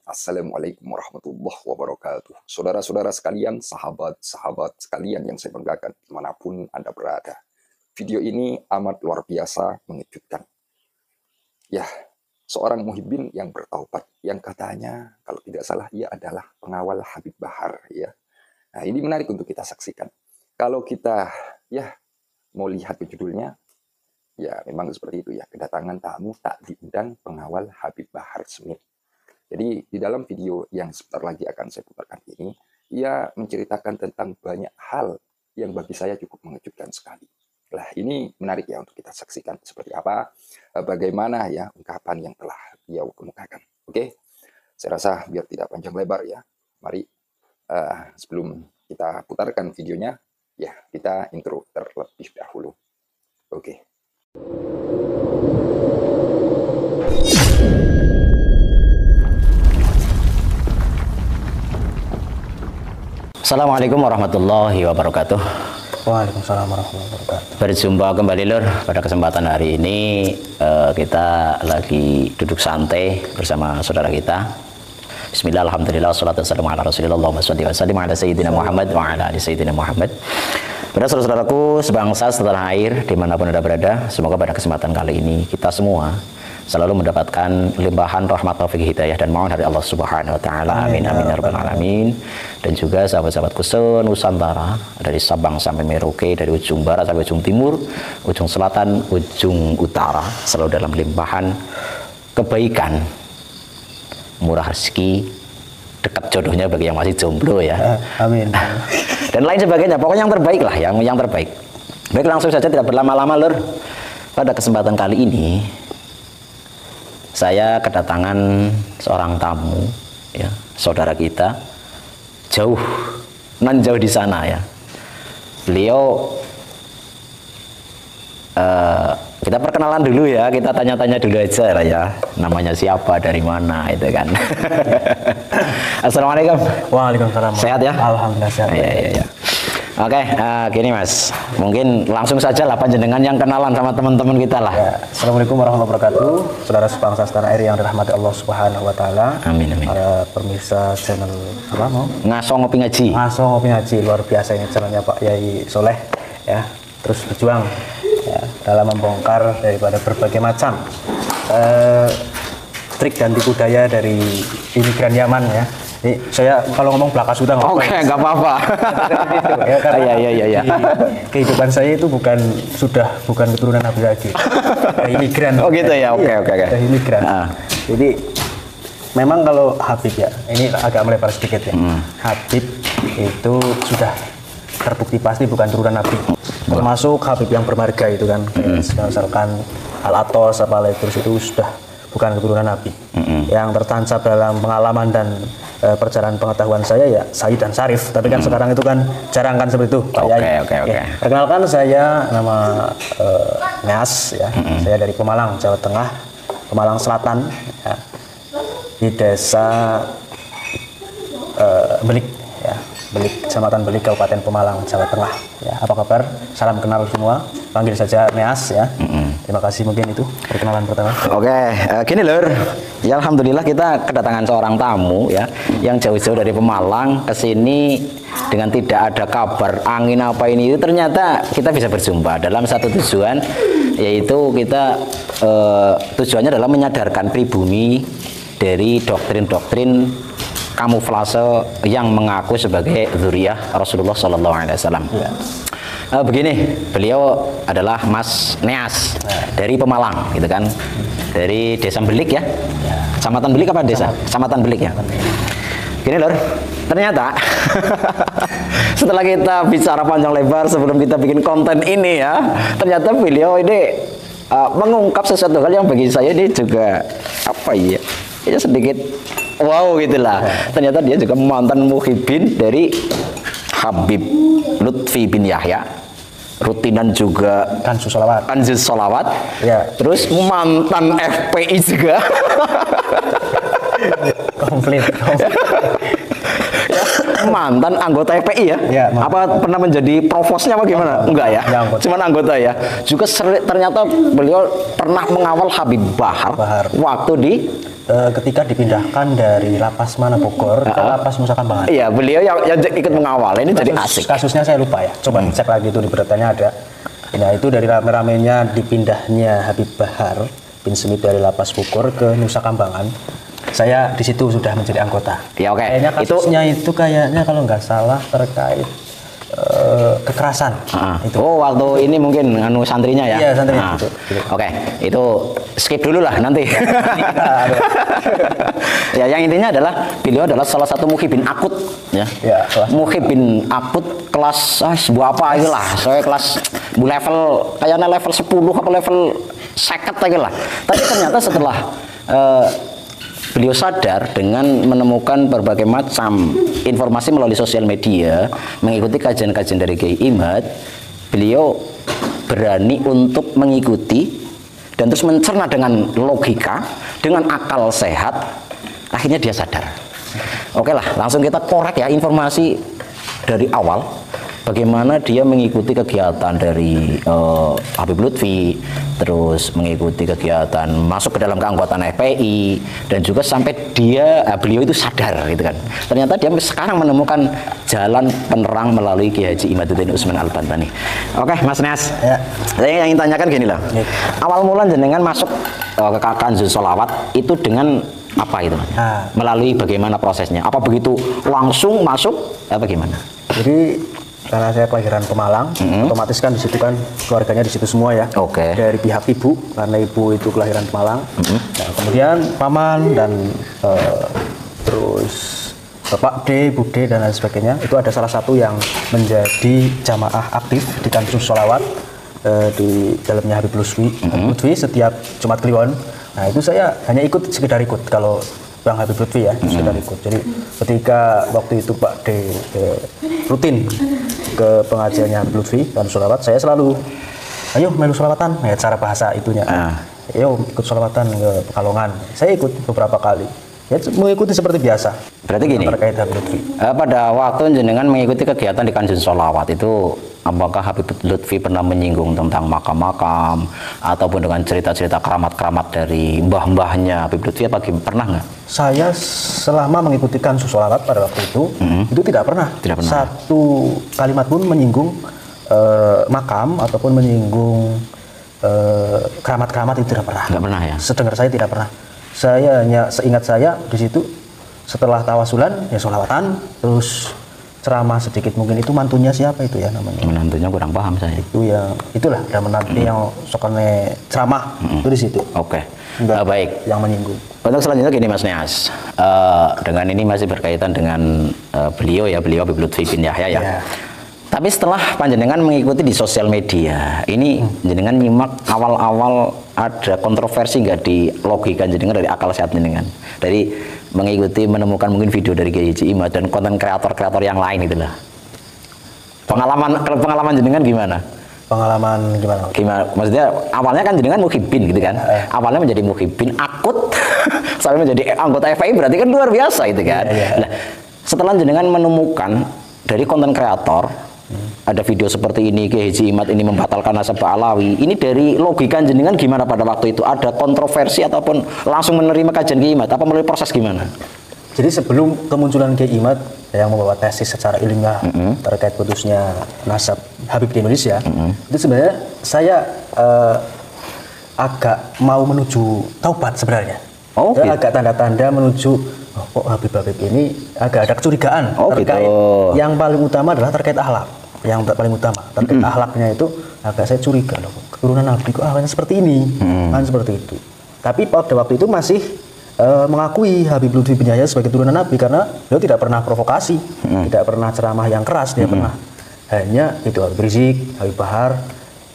Assalamualaikum warahmatullahi wabarakatuh. Saudara-saudara sekalian, sahabat-sahabat sekalian yang saya banggakan dimanapun Anda berada. Video ini amat luar biasa mengejutkan. Ya, seorang muhibbin yang bertaubat, yang katanya kalau tidak salah ia adalah pengawal Habib Bahar. Ya. Nah, ini menarik untuk kita saksikan. Kalau kita mau lihat ke judulnya, ya memang seperti itu ya, kedatangan tamu tak diundang pengawal Habib Bahar Smith. Jadi di dalam video yang sebentar lagi akan saya putarkan ini, ia menceritakan tentang banyak hal yang bagi saya cukup mengejutkan sekali. Nah, ini menarik ya untuk kita saksikan seperti apa, bagaimana ya ungkapan yang telah beliau kemukakan. Oke, saya rasa biar tidak panjang lebar ya, mari sebelum kita putarkan videonya, ya kita intro terlebih dahulu. Oke. Assalamualaikum warahmatullahi wabarakatuh. Waalaikumsalam warahmatullahi wabarakatuh. Berjumpa kembali lur, pada kesempatan hari ini kita lagi duduk santai bersama saudara kita. Bismillah, alhamdulillah, wassalatu wassalamu ala rasulillah, Allahumma sholli wa sallim ala sayyidina Muhammad wa ala ali sayyidina Muhammad. Pada saudara-saudaraku sebangsa setanah air dimanapun Anda berada, semoga pada kesempatan kali ini kita semua selalu mendapatkan limpahan rahmat taufik hidayah dan mohon dari Allah Subhanahu wa taala. Amin amin ya rabbal alamin. Dan juga sahabat-sahabatku se-Nusantara, dari Sabang sampai Merauke, dari ujung barat sampai ujung timur, ujung selatan, ujung utara, selalu dalam limpahan kebaikan, murah rezeki, dekat jodohnya bagi yang masih jomblo ya. Amin. Dan lain sebagainya, pokoknya yang terbaik lah, yang terbaik. Baik, langsung saja tidak berlama-lama lur. Pada kesempatan kali ini saya kedatangan seorang tamu ya, saudara kita jauh nan jauh di sana ya. Beliau kita perkenalan dulu ya, kita tanya-tanya dulu aja lah ya, namanya siapa, dari mana itu kan. Assalamualaikum. Waalaikumsalam. Sehat ya? Alhamdulillah sehat. Iya. Oke, gini mas, mungkin langsung saja lah panjenengan yang kenalan sama teman-teman kita lah. Ya, Assalamualaikum warahmatullahi wabarakatuh. Saudara sebangsa setanah air yang dirahmati Allah Subhanahu wa taala. Amin amin. Para pemirsa channel apa mau? Ngaso ngopi ngaji. Ngaso ngopi ngaji, luar biasa ini channelnya Pak Yai Soleh ya. Terus berjuang ya, dalam membongkar daripada berbagai macam trik dan tipu daya dari imigran Yaman ya. Ini saya kalau ngomong belaka sudah Oke, nggak apa-apa. Iya. Kehidupan saya itu bukan keturunan Nabi lagi. Imigran. Oh gitu ya. Oke. Imigran. Jadi memang kalau Habib ya, ini agak melebar sedikit ya. Habib itu sudah terbukti pasti bukan turunan Nabi. Termasuk Habib yang bermarga itu kan, misalkan Al-Atos apa terus itu sudah bukan keturunan Nabi. Yang tertancap dalam pengalaman dan perjalanan pengetahuan saya ya Said dan Syarif, tapi kan sekarang itu kan jarang kan seperti itu Pak Yai. Oke. Perkenalkan, saya nama Neas ya. Saya dari Pemalang, Jawa Tengah, Pemalang Selatan ya. Di desa Belik ya. Belik, Kecamatan Belik, Kabupaten Pemalang, Jawa Tengah ya. Apa kabar? Salam kenal semua. Panggil saja Neas ya. Terima kasih, mungkin itu perkenalan pertama. Oke, gini lur. Ya alhamdulillah kita kedatangan seorang tamu ya yang jauh-jauh dari Pemalang ke sini dengan tidak ada kabar angin apa ini, itu ternyata kita bisa berjumpa dalam satu tujuan, yaitu kita tujuannya adalah menyadarkan pribumi dari doktrin-doktrin kamuflase yang mengaku sebagai dzurriyyah Rasulullah Sallallahu Alaihi Wasallam. Begini, beliau adalah Mas Neas dari Pemalang, gitu kan, dari Desa Belik ya. Kecamatan Belik apa desa? Kecamatan Belik ya. Gini lor, ternyata setelah kita bicara panjang lebar sebelum kita bikin konten ini ya, ternyata beliau ini mengungkap sesuatu hal yang bagi saya ini juga apa ya? Ini sedikit wow gitulah. Ternyata dia juga mantan muhibbin dari Habib Lutfi bin Yahya, rutinan juga Kanjus Sholawat ya. Terus mantan FPI juga. komplit. mantan anggota FPI ya? Ya, apa pernah menjadi provosnya apa gimana? Enggak ya? Cuman anggota ya. Juga ternyata beliau pernah mengawal Habib Bahar. Waktu di ketika dipindahkan dari lapas mana Bogor ke lapas Nusa Kambangan. Iya, beliau yang ikut mengawal. Ini jadi asik. Kasusnya saya lupa ya. Coba cek lagi itu di beritanya ada. Nah, itu dari rame-ramenya dipindahnya Habib Bahar bin Smith dari lapas Bogor ke Nusa Kambangan. Saya di situ sudah menjadi anggota. Ya, oke. Kayaknya kasusnya itu kayaknya kalau nggak salah terkait kekerasan. Itu. Oh, waktu ini mungkin anu santrinya ya? Iya, santrinya. Gitu. Oke, itu skip dulu lah nanti. Ya, yang intinya adalah beliau adalah salah satu muhibin akut ya. Muhibin akut kelas sebuah apa itu lah. Saya kelas level kayaknya level 10 apa level 50 aja lah. Tapi ternyata setelah beliau sadar dengan menemukan berbagai macam informasi melalui sosial media, mengikuti kajian-kajian dari Kiai Imad, beliau berani untuk mengikuti dan terus mencerna dengan logika, dengan akal sehat, akhirnya dia sadar. Oke lah, langsung kita korek ya informasi dari awal. Bagaimana dia mengikuti kegiatan dari Habib Lutfi, terus mengikuti kegiatan masuk ke dalam keanggotaan FPI, dan juga sampai beliau itu sadar gitu kan. Ternyata dia sekarang menemukan jalan penerang melalui Kiai Haji Imaduddin Utsman Al-Bantani. Oke, Mas Nias. Ya. Saya yang ingin tanyakan gini loh. Ya. Awal mula jenengan masuk ke Kanjeng Sholawat itu dengan apa itu? Melalui bagaimana prosesnya? Apa begitu langsung masuk apa gimana? Jadi karena saya kelahiran Pemalang, otomatis kan di situ kan keluarganya di situ semua ya. Dari pihak ibu, karena ibu itu kelahiran Pemalang. Nah, kemudian paman dan terus Bapak D, Bu D dan lain sebagainya. Itu ada salah satu yang menjadi jamaah aktif di Kanjeng Sholawat di dalamnya Habib Lutfi. Lutfi setiap Jumat Kliwon. Nah, itu saya hanya ikut sekedar ikut kalau Bang Habib Lutfi ya, sekedar ikut. Jadi ketika waktu itu Pak D rutin ke pengajiannya Habib Lutfi dan sholawat, saya selalu ayo melu sholawatan, ya cara bahasa itunya. Ayo ikut sholawatan ke Pekalongan. Saya ikut beberapa kali. Ya, mengikuti seperti biasa. Berarti gini, terkait Habib Lutfi. Pada waktu jenengan mengikuti kegiatan di Kanjeng Sholawat itu, apakah Habib Lutfi pernah menyinggung tentang makam-makam ataupun dengan cerita-cerita keramat-keramat dari mbah-mbahnya Habib Lutfi, apa pernah nggak? Saya selama mengikuti Kanjeng Sholawat pada waktu itu tidak pernah. Satu kalimat pun menyinggung makam ataupun menyinggung keramat-keramat itu tidak pernah. Nggak pernah ya? Sedengar saya tidak pernah. Saya hanya seingat saya di situ setelah tawasulan ya sholawatan, terus ceramah sedikit, mungkin itu mantunya siapa itu ya namanya? Menantunya kurang paham saya. Itu yang itulah dan menantu yang sokone ceramah itu di situ. Oke. Baik. Yang menyinggung. Untuk selanjutnya gini Mas Nias, dengan ini masih berkaitan dengan beliau Habib Lutfi bin Yahya ya. Tapi setelah panjenengan mengikuti di sosial media, ini jenengan nyimak awal-awal ada kontroversi nggak di logika jenengan dari akal sehat jenengan? Dari mengikuti menemukan mungkin video dari Kiai Haji Imad dan konten kreator-kreator yang lain itulah. Pengalaman jenengan gimana? Pengalaman gimana? Gimana? Maksudnya awalnya kan jenengan muhibin gitu kan? Awalnya menjadi muhibin akut sampai menjadi anggota FPI berarti kan luar biasa itu kan? Nah, setelah jenengan menemukan dari konten kreator ada video seperti ini, Kiai Haji Imad ini membatalkan nasab Alawi. Ini dari logika jenengan gimana pada waktu itu? Ada kontroversi ataupun langsung menerima kajian Kiai Imad? Apa melalui proses gimana? Jadi sebelum kemunculan Kiai Imad yang membawa tesis secara ilmiah terkait putusnya nasab Habib di Indonesia, itu sebenarnya saya agak mau menuju taubat sebenarnya. Gitu. Agak tanda-tanda menuju kok Habib ini agak ada kecurigaan terkait yang paling utama adalah terkait akhlak. Yang paling utama terkait akhlaknya itu agak saya curiga loh, keturunan Nabi kok akhlaknya seperti ini, kan seperti itu. Tapi pada waktu itu masih mengakui Habib Lutfi bin Yahya sebagai turunan Nabi karena beliau tidak pernah provokasi, tidak pernah ceramah yang keras, dia pernah hanya itu Habib Rizik, Habib Bahar,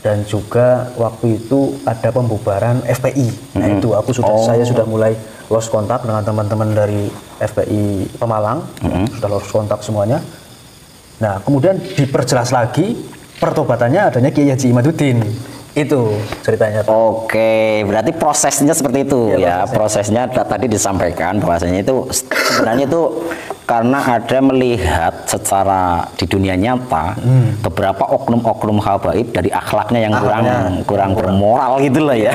dan juga waktu itu ada pembubaran FPI. Nah itu saya sudah mulai lost kontak dengan teman-teman dari FPI Pemalang, sudah lost kontak semuanya. Nah, kemudian diperjelas lagi pertobatannya adanya Kiai Haji Imaduddin. Itu ceritanya. Oke, berarti prosesnya seperti itu ya. Prosesnya tadi disampaikan bahwasanya itu sebenarnya itu karena ada melihat secara di dunia nyata beberapa oknum-oknum habaib dari akhlaknya yang kurang bermoral gitu loh ya.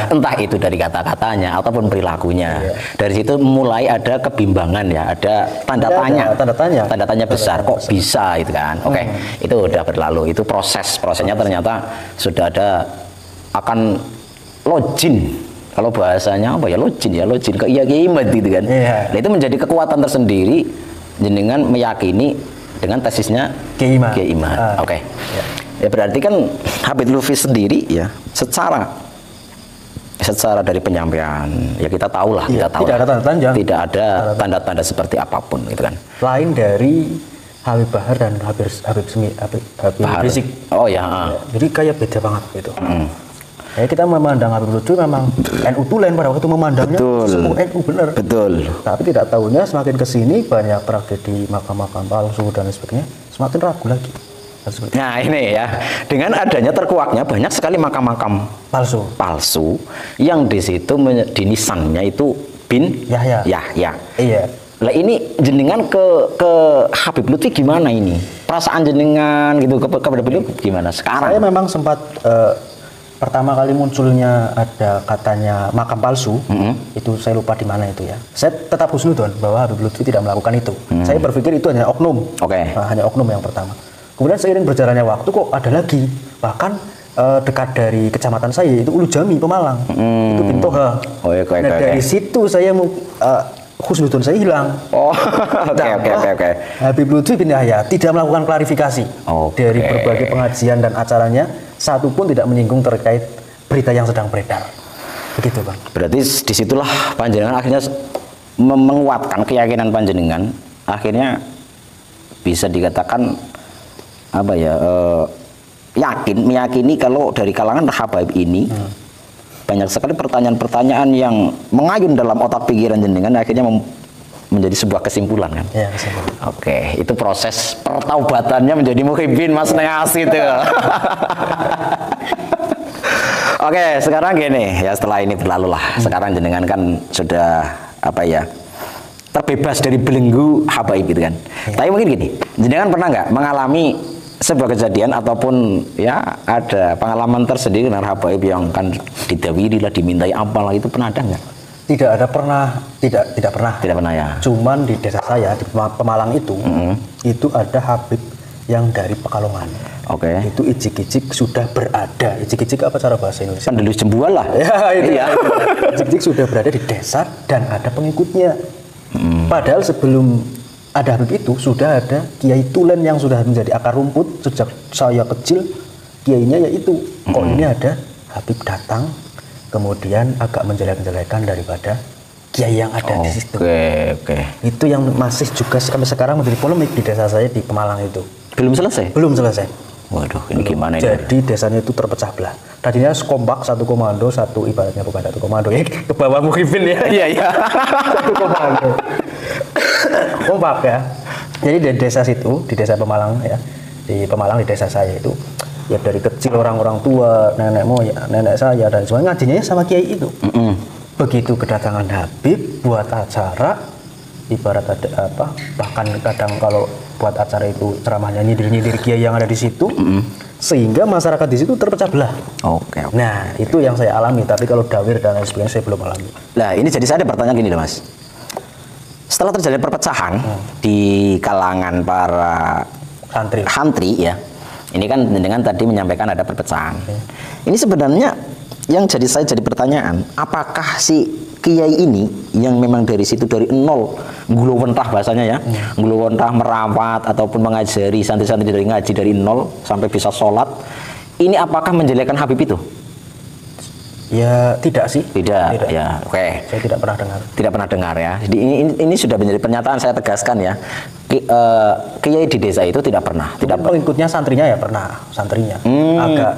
Entah itu dari kata-katanya ataupun perilakunya. Dari situ mulai ada kebimbangan ya, ada tanda tanya besar, kok bisa gitu kan. Oke, itu udah berlalu, itu prosesnya ternyata sudah ada akan login. Kalau bahasanya apa ya, login ke iya kiamat gitu kan. Nah, itu menjadi kekuatan tersendiri jenengan meyakini dengan tesisnya kiamat. Oke. Ya berarti kan Habib Lutfi sendiri ya secara dari penyampaian ya kita tahu lah, tidak ada tanda-tanda seperti apapun gitu kan. Lain dari Habib Bahar dan Habib Rizik. Oh ya. Jadi kayak beda banget gitu. Ya kita memandang Habib Lutfi memang NU Tulen pada waktu itu memandangnya semua NU benar. Betul. Tapi tidak tahunya semakin kesini banyak tragedi makam-makam palsu dan sebagainya, semakin ragu lagi. Nah ini ya, dengan adanya terkuaknya banyak sekali makam-makam palsu yang di situ di nisannya itu bin Yahya. Iya. Lah ini jenengan ke Habib Lutfi gimana ini? Perasaan jenengan gitu kepada beliau gimana sekarang? Saya memang sempat pertama kali munculnya ada katanya makam palsu, itu saya lupa di mana itu ya. Saya tetap husnudon bahwa Habib Lutfi tidak melakukan itu. Saya berpikir itu hanya oknum, hanya oknum yang pertama. Kemudian seiring berjalannya waktu kok ada lagi, bahkan dekat dari kecamatan saya itu Ulu Jami Pemalang, itu Bintoha. Dari situ saya husnudon saya hilang. Oke. Habib Lutfi bin Yahya tidak melakukan klarifikasi dari berbagai pengajian dan acaranya. Satu pun tidak menyinggung terkait berita yang sedang beredar. Begitu Bang. Berarti disitulah panjenengan akhirnya menguatkan keyakinan panjenengan, akhirnya bisa dikatakan apa ya, meyakini kalau dari kalangan habaib ini banyak sekali pertanyaan-pertanyaan yang mengayun dalam otak pikiran jenengan, akhirnya menjadi sebuah kesimpulan kan. Ya, kesimpulan. Oke, itu proses pertaubatannya menjadi muhibbin Mas Neas itu. Oke, sekarang gini ya, setelah ini berlalu lah. Sekarang jenengan kan sudah apa ya, terbebas dari belenggu habaib gitu kan. Tapi mungkin gini, jenengan pernah nggak mengalami sebuah kejadian ataupun ya ada pengalaman tersendiri dengan habaib yang kan didawiri lah, dimintai apalah, itu pernah ada nggak? Tidak pernah ya. Cuman di desa saya di Pemalang itu ada Habib yang dari Pekalongan. Itu ijik-ijik sudah berada. Ijik-ijik apa cara bahasa Indonesia? Pendelus Jembual lah. Ijik-ijik sudah berada di desa dan ada pengikutnya. Padahal sebelum ada Habib itu sudah ada Kiai Tulen yang sudah menjadi akar rumput sejak saya kecil. Kiainya yaitu kok ini ada Habib datang kemudian agak menjelek-jelekan daripada kiai yang ada di situ. Itu yang masih juga sampai sekarang menjadi polemik di desa saya di Pemalang itu. Belum selesai? Belum selesai. Waduh, ini gimana ini? Jadi desanya itu terpecah belah. Tadinya kompak, satu komando, satu ibaratnya bukan satu komando ya, ke bawah muhibin ya. Iya. Satu komando. Kompak ya. Jadi di desa situ, di desa Pemalang ya, di Pemalang di desa saya itu, ya dari kecil orang-orang tua, nenek saya dan semuanya ngajinya sama kiai itu. Begitu kedatangan Habib buat acara, ibarat ada apa, bahkan kadang kalau buat acara itu ceramahnya nyindir-nyindir kiai yang ada di situ, sehingga masyarakat di situ terpecah belah. Nah itu yang saya alami, tapi kalau dawir dan lain sebagainya saya belum alami. Nah ini jadi saya ada pertanyaan gini loh Mas, setelah terjadi perpecahan di kalangan para santri ya, ini kan dengan tadi menyampaikan ada perpecahan. Ini sebenarnya yang saya jadi pertanyaan, apakah si kiai ini yang memang dari situ dari nol nguluwentah bahasanya ya, nguluwentah merawat ataupun mengajari santri-santri dari ngaji dari nol sampai bisa sholat, ini apakah menjelekkan Habib itu? Ya tidak sih. Tidak. Ya, oke. Saya tidak pernah dengar. Tidak pernah dengar ya. Jadi ini sudah menjadi pernyataan, saya tegaskan ya. Kiai di desa itu tidak pernah. Pengikutnya santrinya ya pernah, santrinya agak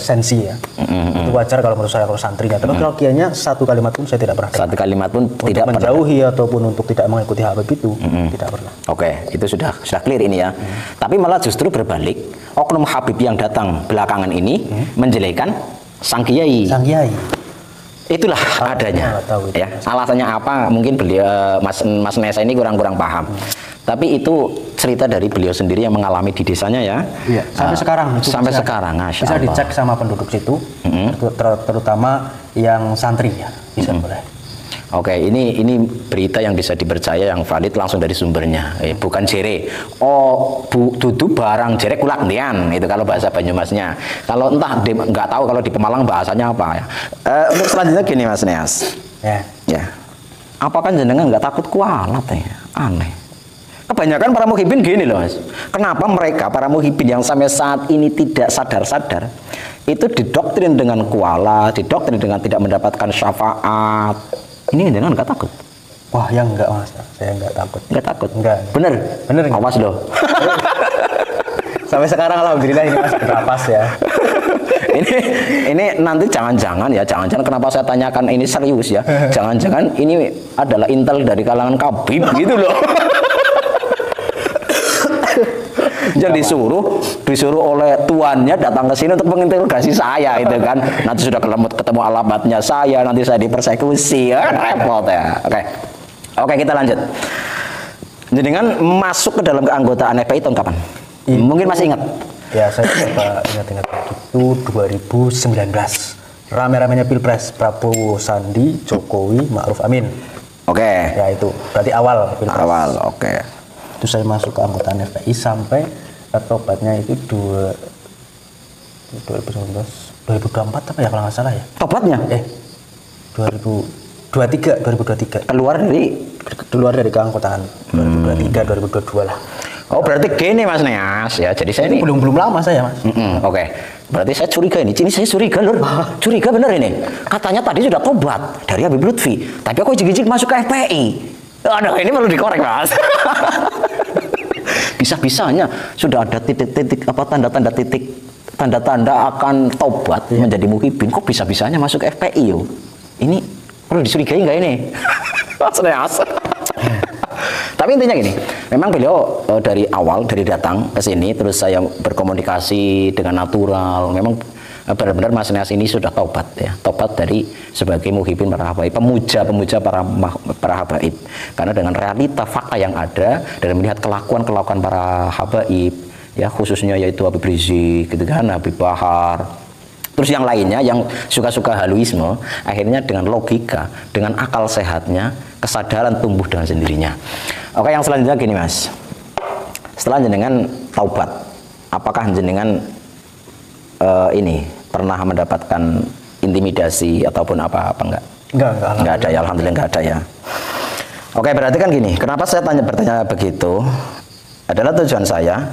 sensi ya. Itu wajar kalau menurut saya kalau santrinya. Tapi kalau kiainya satu kalimat pun saya tidak pernah dengar. Satu kalimat pun untuk tidak pernah. Menjauhi ataupun untuk tidak mengikuti Habib itu tidak pernah. Oke, itu sudah clear ini ya. Tapi malah justru berbalik, oknum Habib yang datang belakangan ini menjelekkan sang kiai. Itulah adanya. nggak tahu itu. Ya, alasannya apa? Mungkin beliau Mas Nesa ini kurang paham. Tapi itu cerita dari beliau sendiri yang mengalami di desanya ya. Iya, sampai sekarang. Sampai sekarang, Masya bisa Allah. dicek sama penduduk situ, terutama yang santri ya, bisa boleh. Oke, ini berita yang bisa dipercaya, yang valid langsung dari sumbernya, bukan jere. Oh, dudu barang jere kulak ndian, itu kalau bahasa Banyumasnya. Kalau entah nggak tahu kalau di Pemalang bahasanya apa ya. Untuk selanjutnya gini Mas Neas. Ya. Apakah jenengan nggak takut kualat ya? Aneh. Kebanyakan para muhibin gini loh Mas. Kenapa mereka para muhibin yang sampai saat ini tidak sadar-sadar itu didoktrin dengan kuala, didoktrin dengan tidak mendapatkan syafaat. Ini jangan nggak takut. Wah, yang enggak Mas, saya enggak takut. Nggak takut. Enggak. Bener. Bener. Awas loh. Sampai sekarang alhamdulillah ini Mas bernapas ya. ini nanti jangan-jangan kenapa saya tanyakan ini serius ya. Jangan-jangan ini adalah intel dari kalangan Kabib gitu loh. Jadi disuruh oleh tuannya datang ke sini untuk menginterogasi saya itu kan. Nanti sudah ketemu alamatnya saya, nanti saya dipersekusi. Repot ya. Oke, kita lanjut. Jadi kan masuk ke dalam keanggotaan FPI tahun kapan? Mungkin masih ingat? Ya, saya coba ingat-ingat itu 2019. Rame-ramenya Pilpres, Prabowo Sandi, Jokowi, Ma'ruf Amin. Oke. Ya itu, berarti awal Pilpres. Awal, oke. Itu saya masuk ke anggotaan FPI sampai tobatnya itu 2024 apa ya kalau nggak salah ya? Tobatnya? 2023. Keluar dari keanggotaan 2023 2022 lah. Oh, berarti gini Mas Neas ya. Jadi saya ini belum lama saya Mas. Oke. Berarti saya curiga ini. Saya curiga lur. Curiga bener ini. Katanya tadi sudah tobat dari Habib Lutfi, tapi aku jijik masuk ke FPI. Aduh, ini perlu dikorek Mas. Bisa-bisanya sudah ada titik-titik apa tanda-tanda akan tobat menjadi muhibin. Kok bisa-bisanya masuk ke FPI yo? Ini perlu dicurigai nggak ini? Mas Neas. Tapi intinya gini, memang beliau dari awal, dari datang ke sini, terus saya berkomunikasi dengan natural. Memang benar-benar Mas Neas ini sudah tobat ya, tobat dari sebagai muhibin para habaib, pemuja para habaib. Karena dengan realita fakta yang ada, dan melihat kelakuan para habaib, ya khususnya yaitu Habib Rizik, gitu kan, Habib Bahar. Terus yang lainnya yang suka-suka haluisme, akhirnya dengan logika, dengan akal sehatnya, kesadaran tumbuh dengan sendirinya. Oke, yang selanjutnya gini Mas. Setelah jenengan taubat, apakah jenengan ini pernah mendapatkan intimidasi ataupun apa enggak? Enggak ada ya, alhamdulillah enggak ada ya. Oke, berarti kan gini, kenapa saya bertanya begitu? Adalah tujuan saya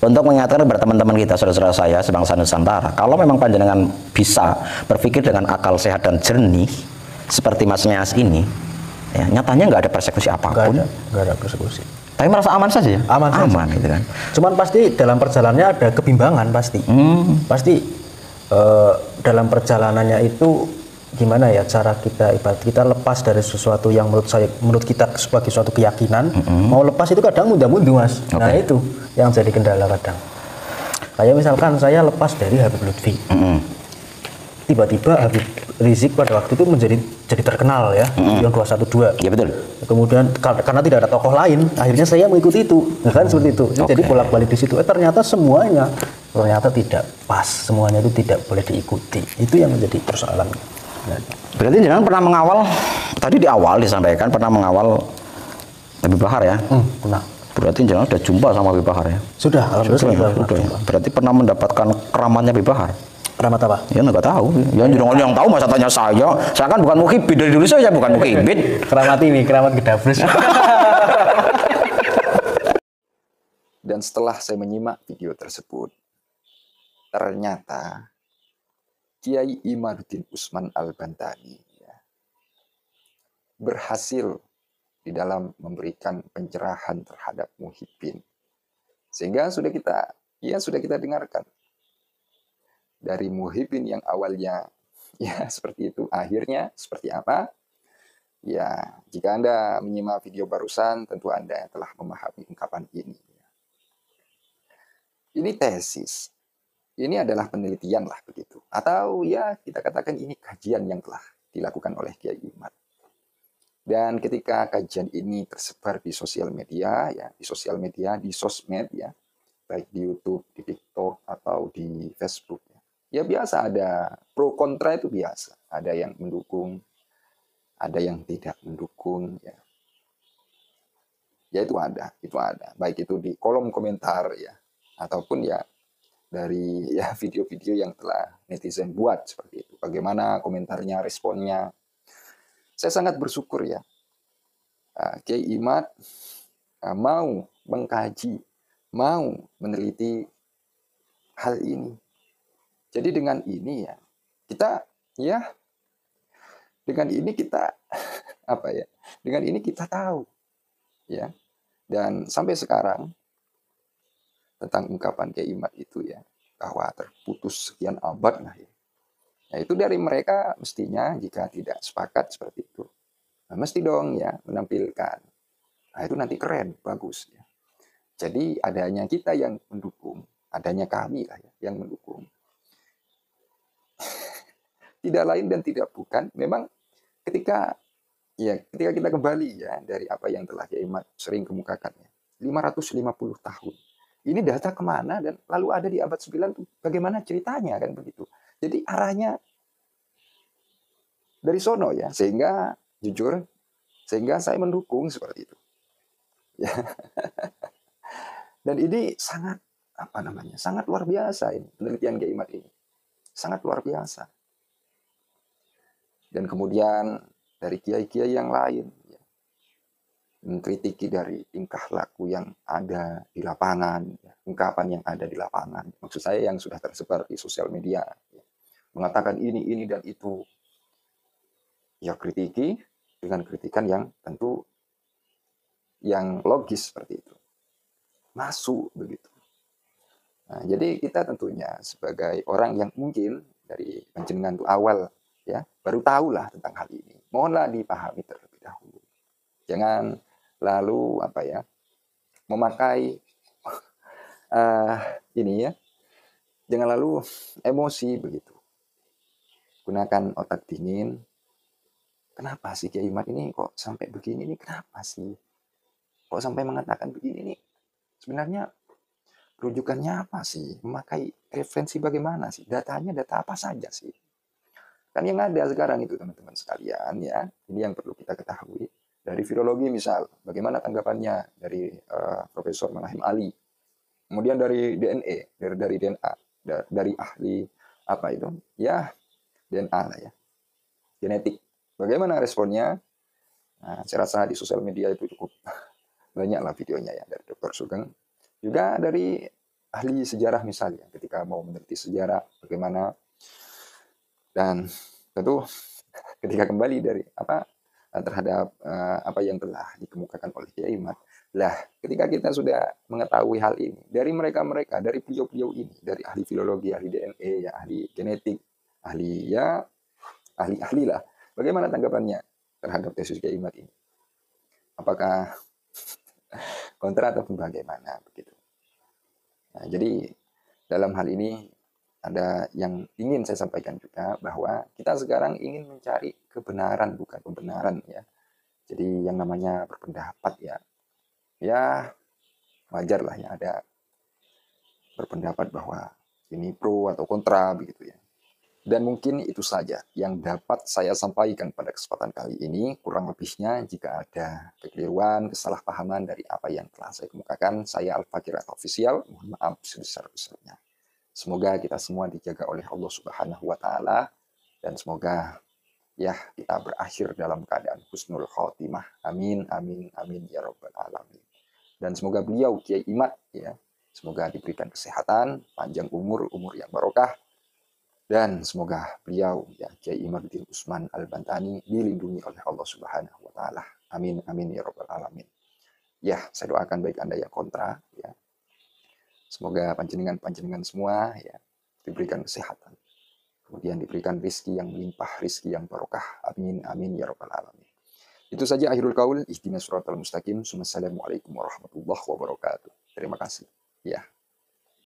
untuk mengingatkan kepada teman-teman kita, saudara-saudara saya sebangsa Nusantara, kalau memang panjenengan bisa berpikir dengan akal sehat dan jernih seperti Mas Neas ini, ya, nyatanya nggak ada persekusi apapun. Nggak ada persekusi. Tapi merasa aman saja. Aman gitu kan. Cuman pasti dalam perjalanannya ada kebimbangan pasti. Pasti dalam perjalanannya itu gimana ya cara kita ibarat kita lepas dari sesuatu yang menurut kita sebagai suatu keyakinan, mau lepas itu kadang mundur Mas. Nah itu yang jadi kendala kadang. Kayak misalkan saya lepas dari Habib Lutfi, tiba-tiba Habib Rizik pada waktu itu jadi terkenal ya, yang 212. Iya betul. Kemudian karena tidak ada tokoh lain, akhirnya saya mengikuti itu, kan seperti itu. Jadi bolak-balik di situ. Ternyata semuanya tidak pas, semuanya itu tidak boleh diikuti. Itu yang menjadi persoalan. Berarti jangan pernah mengawal, tadi di awal disampaikan pernah mengawal Habib Bahar ya? Pernah. Berarti jangan sudah jumpa sama Habib Bahar ya? Sudah, alhamdulillah. Sudah. Berarti pernah mendapatkan keramatnya Habib Bahar? Keramat apa? Ya nggak tahu. Yang tahu masa tanya saya. Saya kan bukan muhibin, dari dulu saya bukan muhibin. Keramat ini, keramat gedabrus. Dan setelah saya menyimak video tersebut, ternyata Kiai Imaduddin Usman Al-Bantani ya, berhasil di dalam memberikan pencerahan terhadap muhibin. Sehingga sudah kita dengarkan. Dari muhibin yang awalnya ya seperti itu, akhirnya seperti apa? Ya, jika Anda menyimak video barusan, tentu Anda telah memahami ungkapan ini. Ini tesis. Ini adalah penelitian lah begitu. Atau ya kita katakan ini kajian yang telah dilakukan oleh Kiai Imad. Dan ketika kajian ini tersebar di sosial media, ya, di sosial media, di sosmed, ya, baik di YouTube, di TikTok, atau di Facebook, ya biasa ada pro kontra itu biasa. Ada yang mendukung, ada yang tidak mendukung, ya. Ya itu ada. Baik itu di kolom komentar, ya, ataupun ya dari ya video-video yang telah netizen buat seperti itu. Bagaimana komentarnya, responnya. Saya sangat bersyukur ya, Kiai Imad mau mengkaji, mau meneliti hal ini. Jadi dengan ini ya, dengan ini kita apa ya? Dengan ini kita tahu, ya. Dan sampai sekarang tentang ungkapan Kiai Imad itu ya, bahwa terputus sekian abad lah ya. Nah, itu dari mereka mestinya jika tidak sepakat seperti itu, nah, mesti dong ya menampilkan. Nah, itu nanti keren, bagus ya. Jadi adanya kita yang mendukung, adanya kami lah ya yang mendukung. Tidak lain dan tidak bukan, memang ketika kita kembali ya dari apa yang telah Kiai Imad sering kemukakan ya, 550 tahun. Ini data kemana dan lalu ada di abad 9 tuh bagaimana ceritanya kan begitu. Jadi arahnya dari sono ya, sehingga jujur, sehingga saya mendukung seperti itu. Ya. Dan ini sangat sangat luar biasa ini penelitian Kiai Imad ini, sangat luar biasa. Dan kemudian dari kiai-kiai yang lain ya, mengkritiki dari tingkah laku yang ada di lapangan, ya, ungkapan yang ada di lapangan. Maksud saya yang sudah tersebar di sosial media, ya, mengatakan ini dan itu. Ya kritiki dengan kritikan yang tentu yang logis seperti itu. Masuk begitu. Nah, jadi kita tentunya sebagai orang yang mungkin dari panjenengan itu awal ya, baru tahulah tentang hal ini. Mohonlah dipahami terlebih dahulu. Jangan lalu memakai ini ya. Jangan lalu emosi begitu. Gunakan otak dingin. Kenapa sih Kiai Imad ini kok sampai begini nih? Kenapa sih? Kok sampai mengatakan begini nih? Sebenarnya rujukannya apa sih? Memakai referensi bagaimana sih? Datanya data apa saja sih? Kan yang ada sekarang itu teman-teman sekalian ya. Ini yang perlu kita ketahui. Dari virologi misal, bagaimana tanggapannya dari Profesor Manahim Ali. Kemudian dari DNA, dari DNA, dari ahli apa itu? Ya, DNA lah ya. Genetik. Bagaimana responnya? Nah, saya rasa di sosial media itu cukup banyak lah videonya ya dari Dr. Sugeng. Juga dari ahli sejarah misalnya, ketika mau meneliti sejarah bagaimana. Dan tentu ketika kembali dari terhadap apa yang telah dikemukakan oleh Kiai Imad. Lah, ketika kita sudah mengetahui hal ini dari mereka-mereka, dari beliau-beliau ini, dari ahli filologi, ahli DNA, ya ahli genetik, ahli lah. Bagaimana tanggapannya terhadap tesis Kiai Imad ini? Apakah kontra ataupun bagaimana begitu? Nah, jadi dalam hal ini ada yang ingin saya sampaikan juga bahwa kita sekarang ingin mencari kebenaran bukan pembenaran ya. Jadi yang namanya berpendapat ya wajar lah ya ada berpendapat bahwa ini pro atau kontra begitu ya. Dan mungkin itu saja yang dapat saya sampaikan pada kesempatan kali ini. Kurang lebihnya jika ada kekeliruan, kesalahpahaman dari apa yang telah saya kemukakan, saya Al-Fakir Official, mohon maaf sebesar-besarnya. Semoga kita semua dijaga oleh Allah Subhanahu wa Ta'ala, dan semoga ya kita berakhir dalam keadaan husnul khotimah. Amin, amin, amin ya Rabbal Alamin. Dan semoga beliau Kiai Imad ya, semoga diberikan kesehatan, panjang umur yang barokah. Dan semoga beliau ya Kiai Imaduddin Usman Al-Bantani dilindungi oleh Allah Subhanahu wa Ta'ala. Amin amin ya Rabbal Alamin. Ya, saya doakan baik Anda yang kontra ya. Semoga panjenengan semua ya diberikan kesehatan. Kemudian diberikan rizki yang melimpah, rizki yang barokah. Amin amin ya Rabbal Alamin. Itu saja akhirul qaul. Ihdinas siratal mustaqim. Assalamualaikum warahmatullahi wabarakatuh. Terima kasih. Ya.